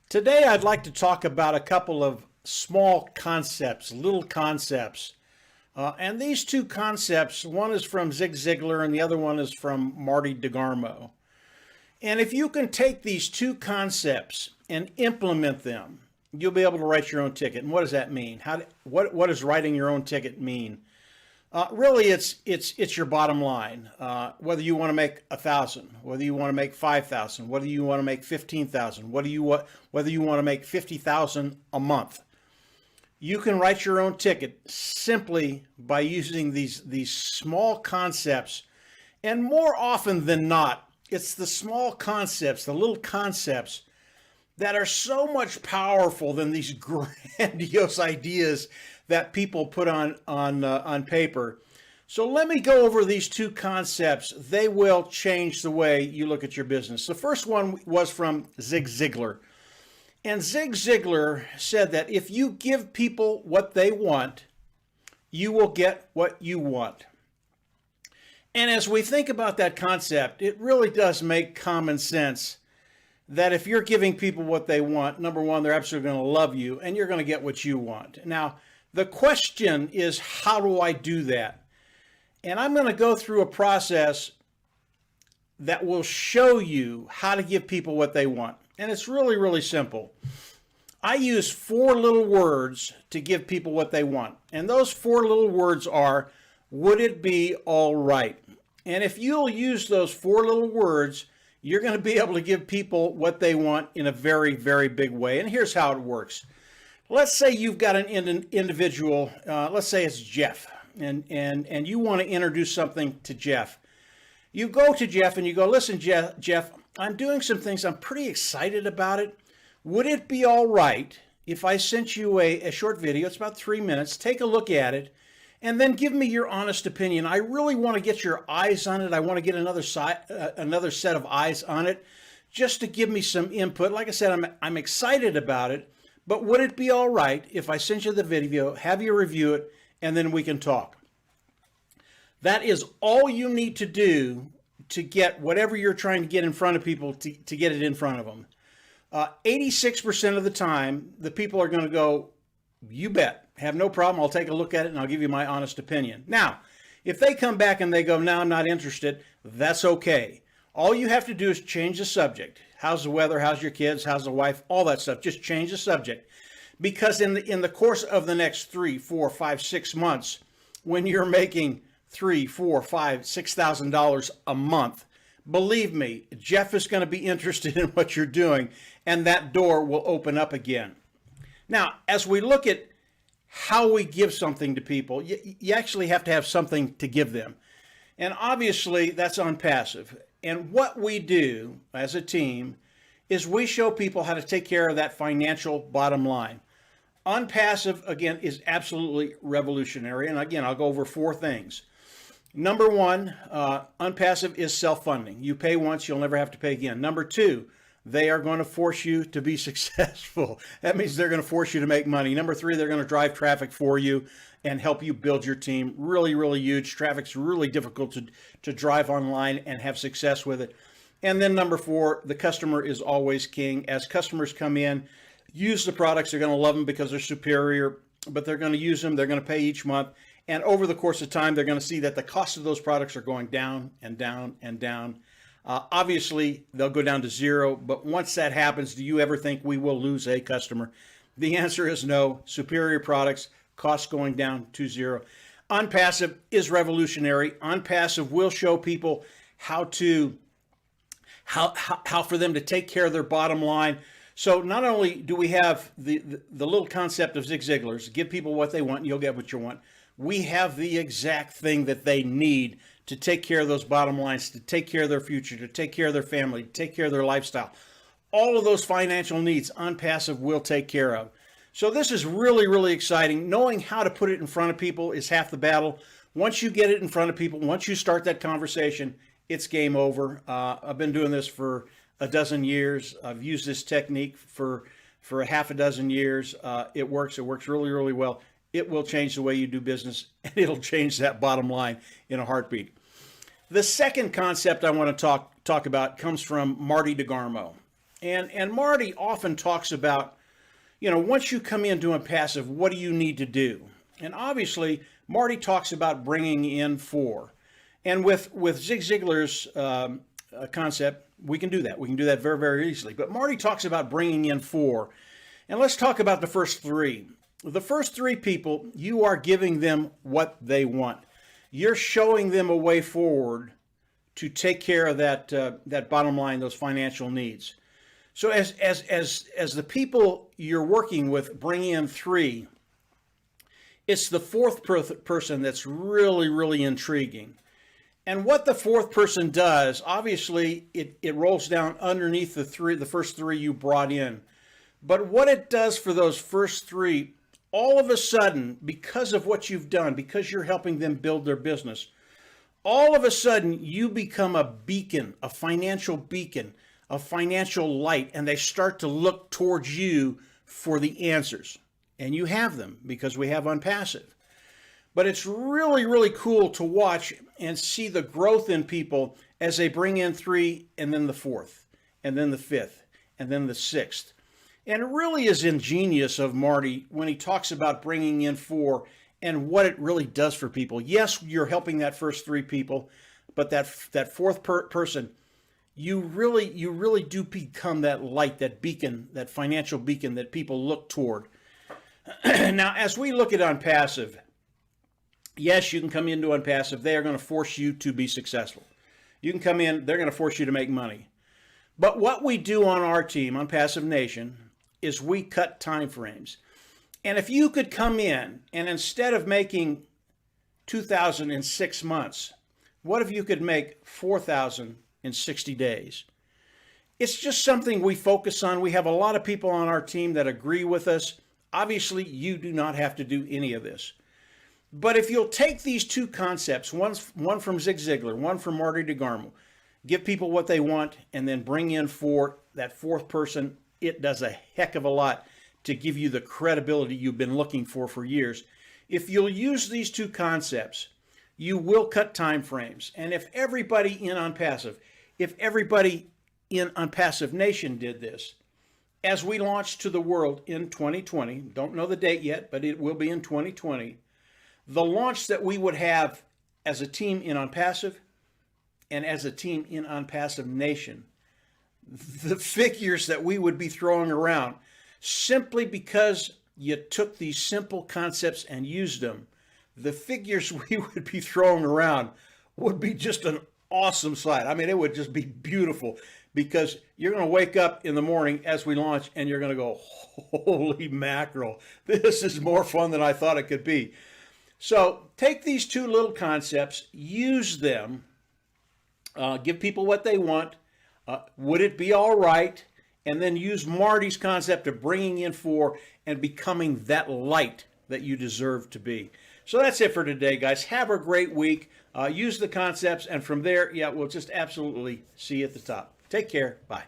Today, I'd like to talk about a couple of small concepts, little concepts. And these two concepts, one is from Zig Ziglar and the other one is from Marty DeGarmo. And if you can take these two concepts and implement them, you'll be able to write your own ticket. And what does that mean? What does writing your own ticket mean? Really, it's your bottom line. Whether you want to make 1,000, whether you want to make 5,000, whether you want to make 15,000, whether you want to make 50,000 a month, you can write your own ticket simply by using these small concepts. And more often than not, it's the small concepts, the little concepts that are so much powerful than these grandiose ideas that people put on paper. So let me go over these two concepts. They will change the way you look at your business. The first one was from Zig Ziglar. And Zig Ziglar said that if you give people what they want, you will get what you want. And as we think about that concept, it really does make common sense that if you're giving people what they want, number one, they're absolutely going to love you and you're going to get what you want. Now, the question is, how do I do that? And I'm going to go through a process that will show you how to give people what they want. And it's really, really simple. I use 4 little words to give people what they want. And those 4 little words are, would it be all right? And if you'll use those 4 little words, you're going to be able to give people what they want in a very, very big way. And here's how it works. Let's say you've got an individual, let's say it's Jeff, and you want to introduce something to Jeff. You go to Jeff and you go, listen, Jeff, I'm doing some things. I'm pretty excited about it. Would it be all right if I sent you a short video? It's about 3 minutes. Take a look at it and then give me your honest opinion. I really want to get your eyes on it. I want to get another set of eyes on it just to give me some input. Like I said, I'm excited about it. But would it be all right if I sent you the video, have you review it, and then we can talk? That is all you need to do to get whatever you're trying to get in front of people to get it in front of them. 86% of the time, the people are going to go, you bet, have no problem. I'll take a look at it and I'll give you my honest opinion. Now, if they come back and they go, no, I'm not interested, that's okay. All you have to do is change the subject. How's the weather? How's your kids? How's the wife? All that stuff. Just change the subject. Because in the course of the next 3, 4, 5, 6 months, when you're making $3, $4, $5, $6,000 a month, believe me, Jeff is going to be interested in what you're doing, and that door will open up again. Now, as we look at how we give something to people, you actually have to have something to give them. And obviously, that's Onpassive. And what we do as a team is we show people how to take care of that financial bottom line. Onpassive, again, is absolutely revolutionary. And again, I'll go over 4 things. Number 1, Onpassive is self-funding. You pay once, you'll never have to pay again. Number 2, they are going to force you to be successful. That means they're going to force you to make money. Number 3, they're going to drive traffic for you and help you build your team. Really, really huge. Traffic's really difficult to drive online and have success with it. And then number 4, the customer is always king. As customers come in, use the products, they're going to love them because they're superior, but they're going to use them, they're going to pay each month. And over the course of time, they're going to see that the cost of those products are going down and down and down. Obviously, they'll go down to 0, but once that happens, do you ever think we will lose a customer? The answer is no. Superior products, costs going down to 0. Onpassive is revolutionary. Onpassive will show people how for them to take care of their bottom line. So not only do we have the little concept of Zig Ziglar's, give people what they want, and you'll get what you want. We have the exact thing that they need to take care of those bottom lines, to take care of their future, to take care of their family, to take care of their lifestyle. All of those financial needs, Onpassive will take care of. So this is really, really exciting. Knowing how to put it in front of people is half the battle. Once you get it in front of people, once you start that conversation, it's game over. I've been doing this for a dozen years. I've used this technique for a half a dozen years. It works. It works really, really well. It will change the way you do business, and it'll change that bottom line in a heartbeat. The second concept I want to talk about comes from Marty DeGarmo. And Marty often talks about, once you come into Onpassive, what do you need to do? And obviously, Marty talks about bringing in 4. And with Zig Ziglar's concept, we can do that. We can do that very, very easily. But Marty talks about bringing in 4. And let's talk about the first 3. The first 3 people, you are giving them what they want. You're showing them a way forward to take care of that bottom line, those financial needs. So as the people you're working with bring in 3, it's the 4th person that's really, really intriguing. And what the 4th person does, obviously, it rolls down underneath the first 3 you brought in. But what it does for those first 3, all of a sudden, because of what you've done, because you're helping them build their business, all of a sudden you become a beacon, a financial light, and they start to look towards you for the answers. And you have them because we have Onpassive. But it's really, really cool to watch and see the growth in people as they bring in 3, and then the 4th, and then the 5th, and then the 6th. And it really is ingenious of Marty when he talks about bringing in 4 and what it really does for people. Yes, you're helping that first 3 people, but that 4th person, you really do become that light, that beacon, that financial beacon that people look toward. Now, as we look at Onpassive, yes, you can come into Onpassive. They are going to force you to be successful. You can come in, they're going to force you to make money. But what we do on our team, Onpassive Nation, is we cut time frames. And if you could come in and instead of making $2,000 in 6 months, what if you could make $4,000 in 60 days? It's just something we focus on. We have a lot of people on our team that agree with us. Obviously, you do not have to do any of this. But if you'll take these 2 concepts, one from Zig Ziglar, one from Marty DeGarmo, give people what they want, and then bring in that 4th person, it does a heck of a lot to give you the credibility you've been looking for years. If you'll use these 2 concepts, you will cut time frames. And if everybody in Onpassive Nation did this, as we launch to the world in 2020, don't know the date yet, but it will be in 2020, the launch that we would have as a team in Onpassive and as a team in Onpassive Nation, the figures that we would be throwing around, simply because you took these simple concepts and used them, the figures we would be throwing around would be just an awesome sight. I mean, it would just be beautiful, because you're going to wake up in the morning as we launch and you're going to go, holy mackerel, this is more fun than I thought it could be. So take these 2 little concepts, use them, give people what they want. Would it be all right? And then use Marty's concept of bringing in 4 and becoming that light that you deserve to be. So that's it for today, guys. Have a great week. Use the concepts, and from there, we'll just absolutely see you at the top. Take care. Bye.